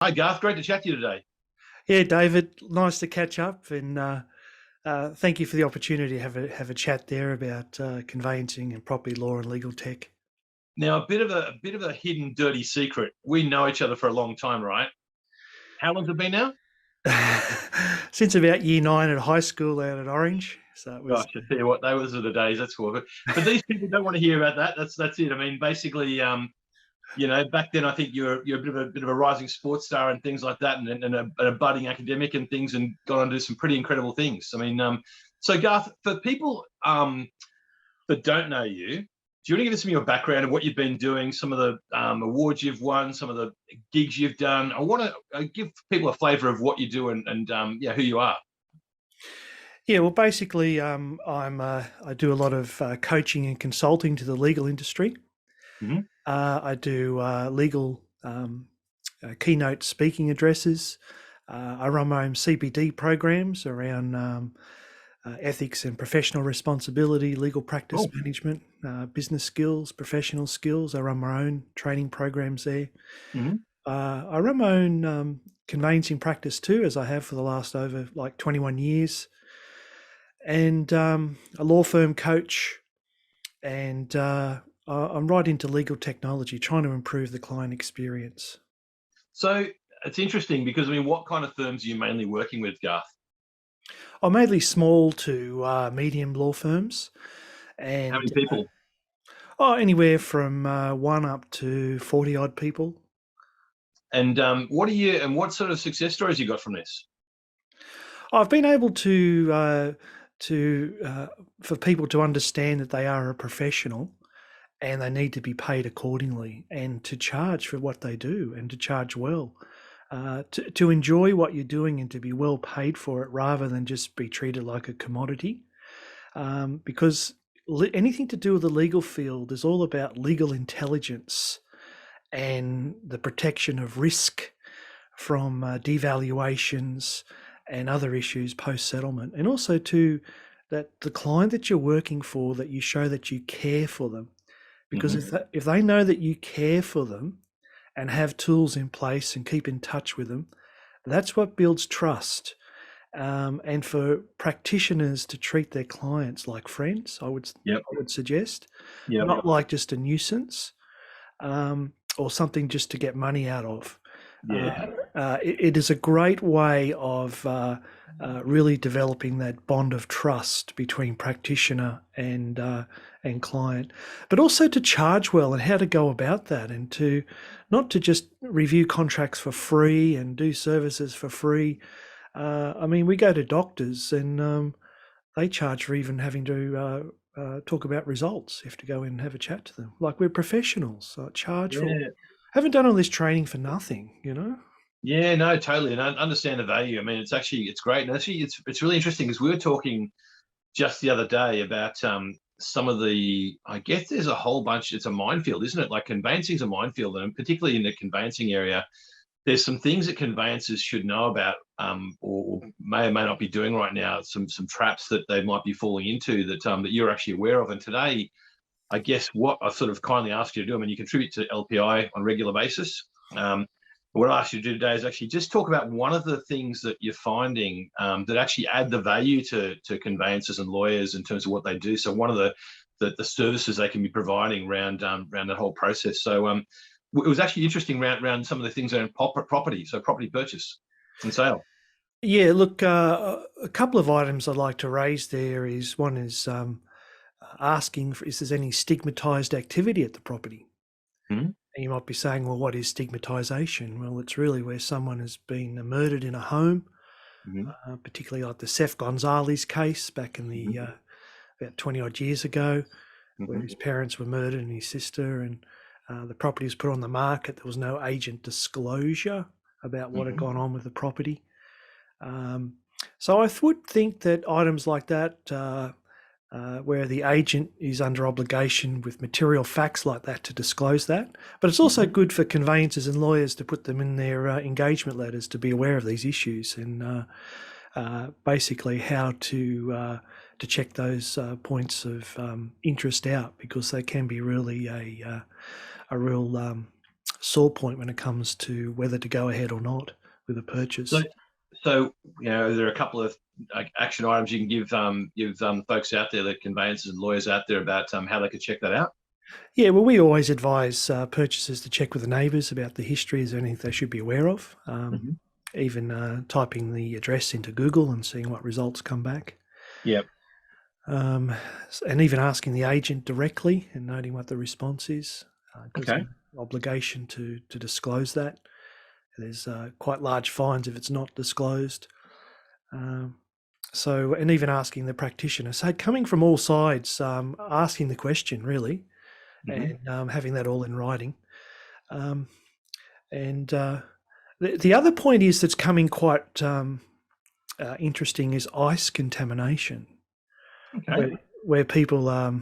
Hi, Garth. Great to chat to you today. Yeah, David, nice to catch up, and thank you for the opportunity to have a chat there about conveyancing and property law and legal tech. Now, a bit of a hidden, dirty secret. We know each other for a long time, right? How long's it been now? Since about year 9 at high school out at Orange, so it was. Gosh, I tell you what, those are the days. That's for. But these people don't want to hear about that. That's it. I mean, basically, back then I think you're a bit of a rising sports star and things like that, and a budding academic and things, and gone on to do some pretty incredible things. I mean, so Garth, for people that don't know you, do you want to give us some of your background and what you've been doing, some of the awards you've won, some of the gigs you've done? I want to give people a flavour of what you do and who you are. Yeah, well, basically, I do a lot of coaching and consulting to the legal industry. Mhm. I do legal keynote speaking addresses. I run my own CPD programs around ethics and professional responsibility, legal practice Cool. management, business skills, professional skills. I run my own training programs there. Mhm. I run my own conveyancing practice too, as I have for the last over like 21 years, and a law firm coach. And I'm right into legal technology, trying to improve the client experience. So it's interesting because I mean, what kind of firms are you mainly working with, Garth? I'm mainly small to medium law firms, How many and people? anywhere from one up to 40 odd people. And what sort of success stories you got from this? I've been able to for people to understand that they are a professional and they need to be paid accordingly and to charge for what they do and to charge well. To enjoy what you're doing and to be well paid for it rather than just be treated like a commodity. Because anything to do with the legal field is all about legal intelligence and the protection of risk from devaluations and other issues post settlement, and also to that the client that you're working for, that you show that you care for them, because Hmm. if they know that you care for them and have tools in place and keep in touch with them, that's what builds trust. And for practitioners to treat their clients like friends, Yep. I would suggest, Yep. not like just a nuisance, or something just to get money out of. Uh, Yeah. it is a great way of really developing that bond of trust between practitioner and client, but also to charge well and how to go about that, and to not to just review contracts for free and do services for free. I mean, we go to doctors and they charge for even having to talk about results. You have to go in and have a chat to them. Like, we're professionals, so I charge for. Yeah. Haven't done all this training for nothing, you know. Yeah, no, totally, and I understand the value. I mean, it's great, and actually, it's really interesting because we were talking just the other day about some of the. I guess there's a whole bunch. It's a minefield, isn't it? Like conveyancing's a minefield, and particularly in the conveyancing area, there's some things that conveyancers should know about, or may or may not be doing right now. Some traps that they might be falling into that you're actually aware of. And today, I guess what I sort of kindly asked you to do. I mean, you contribute to LPI on a regular basis. What I asked you to do today is actually just talk about one of the things that you're finding that actually add the value to conveyancers and lawyers in terms of what they do. So one of the services they can be providing around that whole process. So it was actually interesting around some of the things around property, so property purchase and sale. Yeah, look, a couple of items I'd like to raise there is one is asking for, is there any stigmatized activity at the property? Mhm. And you might be saying, well, what is stigmatization? Well, it's really where someone has been murdered in a home, Mhm. particularly like the Seth Gonzalez case back in Mhm. the about 20 odd years ago, where Mhm. his parents were murdered and his sister, and the property was put on the market. There was no agent disclosure about what had Mhm. gone on with the property. Um, so I would think that items like that, where the agent is under obligation with material facts like that to disclose that, but it's also Mhm. good for conveyancers and lawyers to put them in their engagement letters to be aware of these issues and basically how to check those points of interest out, because they can be really a real sore point when it comes to whether to go ahead or not with a purchase. So there are a couple of action items you can give folks out there, the conveyancers and lawyers out there, about how they could check that out. Yeah, well, we always advise purchasers to check with the neighbours about the history. Is there anything they should be aware of? Even typing the address into Google and seeing what results come back. Yep. And even asking the agent directly and noting what the response is. Okay. There's an obligation to disclose that. There's quite large fines if it's not disclosed. And even asking the practitioner. So coming from all sides, asking the question really, and having that all in writing. The other point is that's coming quite interesting is ice contamination. Okay. Where people,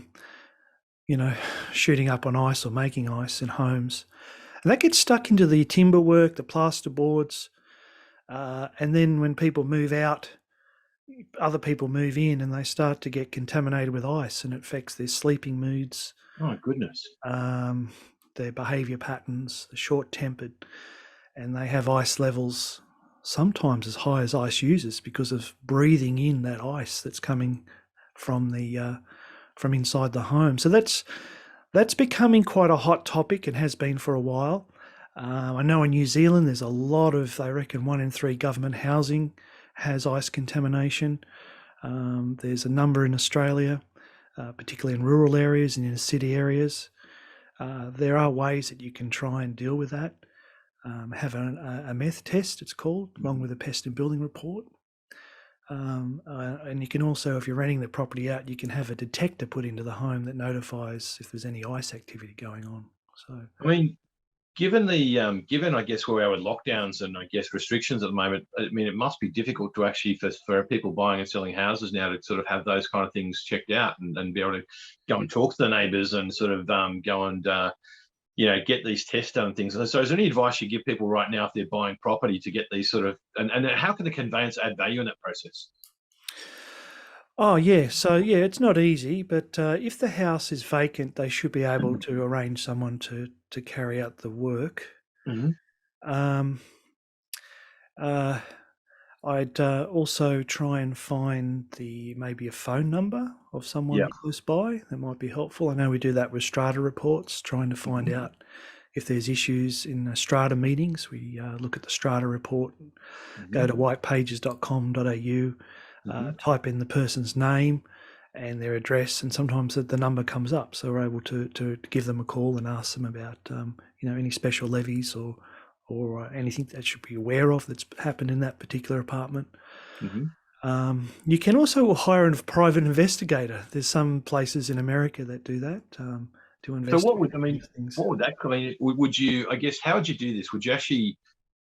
shooting up on ice or making ice in homes. And that gets stuck into the timber work, the plasterboards. And then when people move out, other people move in and they start to get contaminated with ice, and it affects their sleeping moods. Oh, goodness. Their behaviour patterns, they're short-tempered, and they have ice levels sometimes as high as ice users because of breathing in that ice that's coming from from inside the home. So that's becoming quite a hot topic and has been for a while. I know in New Zealand there's a lot of, they reckon 1 in 3 government housing has ice contamination. There's a number in Australia, particularly in rural areas and inner city areas. There are ways that you can try and deal with that. Have a meth test, it's called, along with a pest and building report. And you can also, if you're renting the property out, you can have a detector put into the home that notifies if there's any ice activity going on. So, I mean, given I guess where we are with lockdowns and I guess restrictions at the moment, I mean, it must be difficult to actually for people buying and selling houses now to sort of have those kind of things checked out and be able to go and talk to the neighbours and sort of go and get these tests done and things. So is there any advice you give people right now if they're buying property to get these sort of, and how can the conveyancer add value in that process? oh yeah, so yeah, it's not easy, but if the house is vacant, they should be able to arrange someone to carry out the work. Um, I'd also try and find maybe a phone number of someone close by. That might be helpful. I know we do that with strata reports, trying to find out if there's issues in strata meetings. We look at the strata report, go to whitepages.com.au, type in the person's name and their address, and sometimes the number comes up. So we're able to give them a call and ask them about any special levies or anything that should be aware of that's happened in that particular apartment. You can also hire a private investigator. There's some places in America that do that to investigate. So what would that, would you, I guess, how would you do this?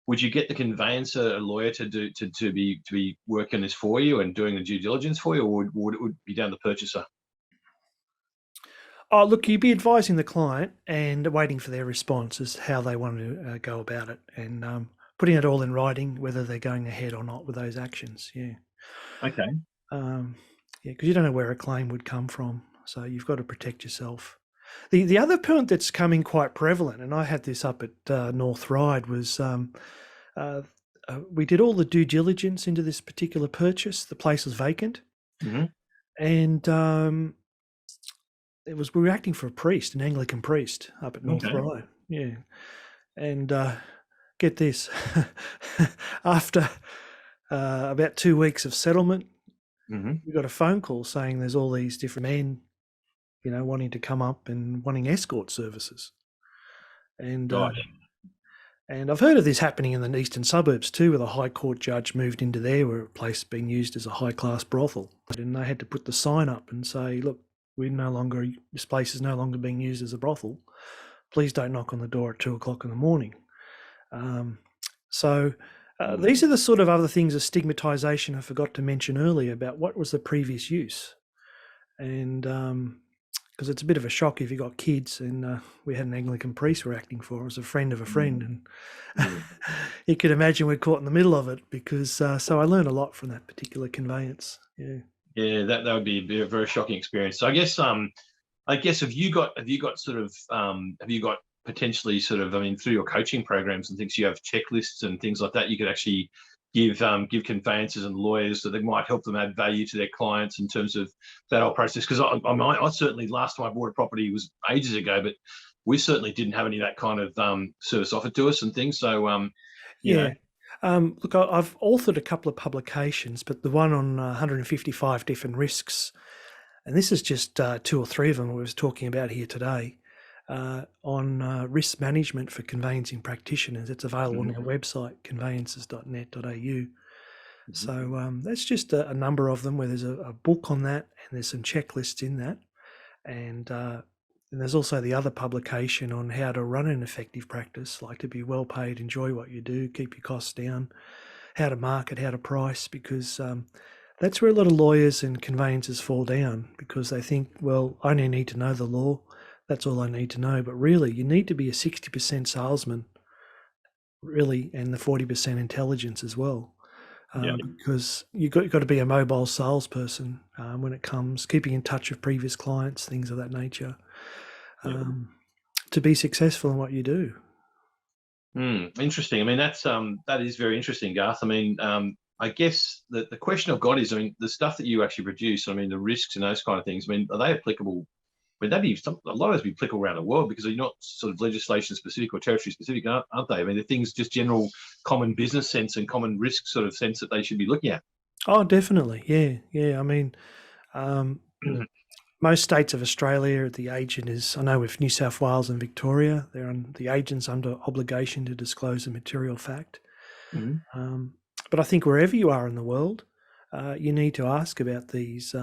Would you get the conveyancer, a lawyer, to be working this for you and doing the due diligence for you, or would it be down to the purchaser? Oh, look, you'd be advising the client and waiting for their response as how they want to go about it, and putting it all in writing, whether they're going ahead or not with those actions. Yeah. Okay. Because you don't know where a claim would come from, so you've got to protect yourself. The other point that's coming quite prevalent, and I had this up at North Ryde, was we did all the due diligence into this particular purchase. The place was vacant, and we were acting for a priest, an Anglican priest, up at North Ryde. Yeah, and get this, after about 2 weeks of settlement, we got a phone call saying there's all these different men, wanting to come up and wanting escort services. And and I've heard of this happening in the eastern suburbs too, where the High Court judge moved into there, where a place being used as a high-class brothel, and they had to put the sign up and say, look, this place is no longer being used as a brothel. Please don't knock on the door at 2:00 in the morning. These are the sort of other things of stigmatization I forgot to mention earlier about what was the previous use. And because it's a bit of a shock if you've got kids, and we had an Anglican priest we're acting for. It was a friend of a friend, and you could imagine we're caught in the middle of it because, so I learned a lot from that particular conveyance. Yeah. Yeah, that would be a very shocking experience. So I guess have you got potentially sort of, I mean, through your coaching programs and things, you have checklists and things like that. You could actually give conveyancers and lawyers that they might help them add value to their clients in terms of that whole process. Because I certainly, last time I bought a property was ages ago, but we certainly didn't have any of that kind of service offered to us and things. So, you know. Yeah. Look, I've authored a couple of publications, but the one on 155 different risks, and this is just 2 or 3 of them we was talking about here today, on risk management for conveyancing practitioners. It's available on our website, conveyancers.net.au. So that's just a number of them where there's a book on that, and there's some checklists in that. And there's also the other publication on how to run an effective practice, like to be well paid, enjoy what you do, keep your costs down, how to market, how to price, because that's where a lot of lawyers and conveyancers fall down, because they think, well, I only need to know the law. That's all I need to know. But really, you need to be a 60% salesman, really, and the 40% intelligence as well. Because you've got to be a mobile salesperson when it comes keeping in touch with previous clients, things of that nature, to be successful in what you do. Interesting. I mean, that is very interesting, Garth. I mean, I guess the question I've got is, I mean, the stuff that you actually produce, I mean, the risks and those kind of things, I mean, are they applicable? I mean, a lot of those be applicable around the world, because they're not sort of legislation specific or territory specific, aren't they? I mean, the things just general common business sense and common risk sort of sense that they should be looking at. Oh, definitely. Yeah. I mean, most states of Australia, the agent is, I know with New South Wales and Victoria, the agent's under obligation to disclose a material fact. But I think wherever you are in the world, you need to ask about these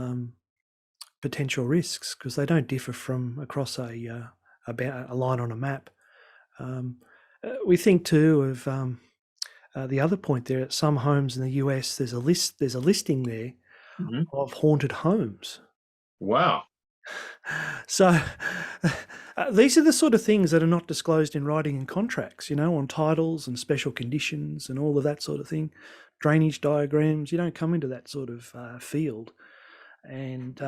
potential risks, because they don't differ from across a line on a map. We think too of the other point there. At some homes in the US, there's a listing there of haunted homes. Wow. So these are the sort of things that are not disclosed in writing and contracts, on titles and special conditions and all of that sort of thing. Drainage diagrams, you don't come into that sort of field. And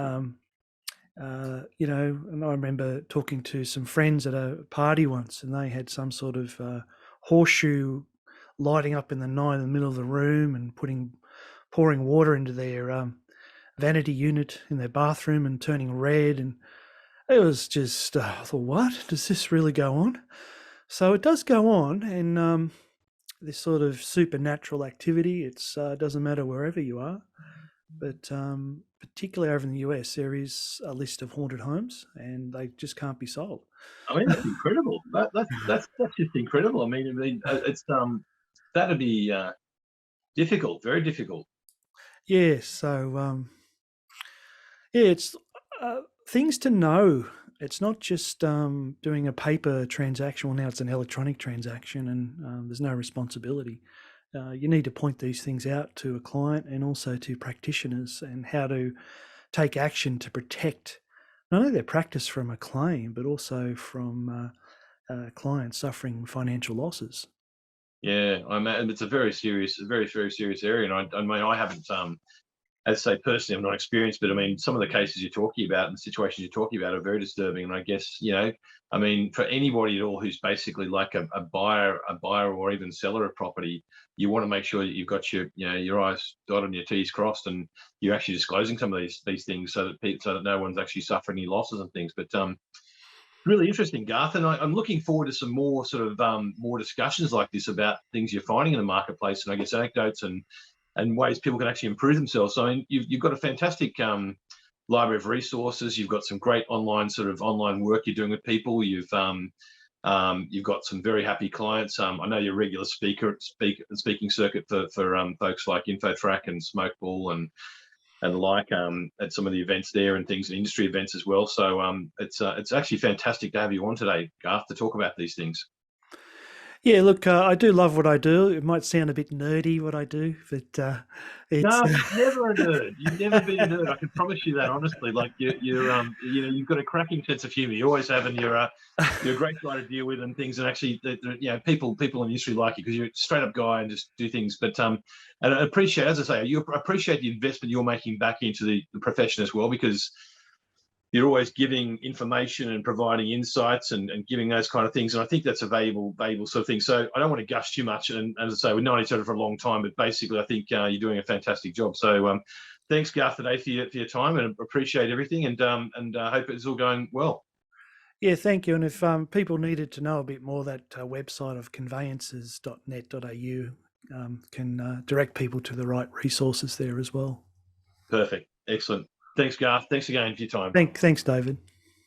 and I remember talking to some friends at a party once, and they had some sort of horseshoe lighting up in the night in the middle of the room and pouring water into their vanity unit in their bathroom and turning red. And it was just, I thought, what? Does this really go on? So it does go on, and this sort of supernatural activity, it doesn't matter wherever you are. But particularly over in the US, there is a list of haunted homes, and they just can't be sold. I mean, that's incredible. That's just incredible. I mean, it's that'd be difficult, very difficult. Yeah. So it's things to know. It's not just doing a paper transaction. Well, now it's an electronic transaction, and there's no responsibility. You need to point these things out to a client and also to practitioners, and how to take action to protect not only their practice from a claim, but also from clients suffering financial losses. Yeah, it's a very serious, very serious area. And I mean, I haven't, as I say, personally, I'm not experienced, but I mean, some of the cases you're talking about and the situations you're talking about are very disturbing. And I guess, I mean, for anybody at all who's basically like a buyer or even seller of property, you want to make sure that you've got your I's dotted and your T's crossed, and you're actually disclosing some of these things so that no one's actually suffering any losses and things. But really interesting, Garth, and I'm looking forward to some more sort of more discussions like this about things you're finding in the marketplace, and I guess anecdotes and ways people can actually improve themselves. So I mean, you've got a fantastic library of resources. You've got some great online work you're doing with people. You've got some very happy clients. I know you're a regular speaking circuit for folks like InfoTrack and Smokeball and the like at some of the events there and things, and industry events as well. So it's actually fantastic to have you on today, Garth, to talk about these things. Yeah, look, I do love what I do. It might sound a bit nerdy what I do, but it's No, never a nerd. You've never been a nerd. I can promise you that, honestly. Like you've got a cracking sense of humour. You always have, and you're a great guy to deal with and things. And actually, people in the industry like you because you're a straight up guy and just do things. But and I appreciate, as I say, you appreciate the investment you're making back into the profession as well, because you're always giving information and providing insights and giving those kind of things. And I think that's a valuable sort of thing. So I don't want to gush too much. And as I say, we've known each other for a long time, but basically I think you're doing a fantastic job. So thanks, Garth, today for your time, and appreciate everything, and hope it's all going well. Yeah, thank you. And if people needed to know a bit more, that website of conveyancers.net.au can direct people to the right resources there as well. Perfect. Excellent. Thanks, Garth. Thanks again for your time. Thanks, David.